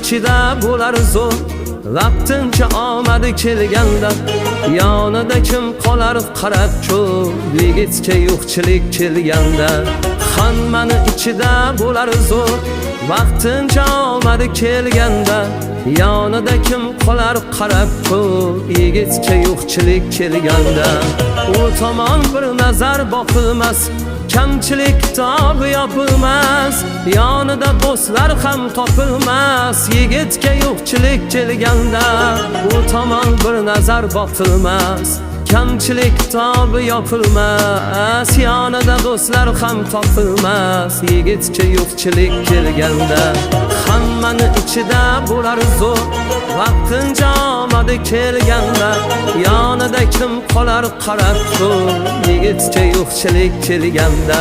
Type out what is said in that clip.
ichida bo'lar zo'r vaqtincha omadi kelganda yonida kim qolar qarab cho'l yigitga yo'qchilik kelganda hammani ichida bo'lar zo'r vaqtincha omadi kelganda yonida kim qolar qarab cho'l yigitga yo'qchilik kelganda u tomon bir nazar boqilmas kamchilik tobi yopilmas yonida do'stlar ham topilmas yigitga yo'qchilik kelganda u tomon bir nazar boqilmas kamchilik tobi yopilmas yonida do'stlar ham topilmas yigitga yo'qchilik kelganda hammani ichida bo'lar zo'r vaqtincha omadi kelganda yonida kim qolar qarab tur yigitga yo'qchilik kelganda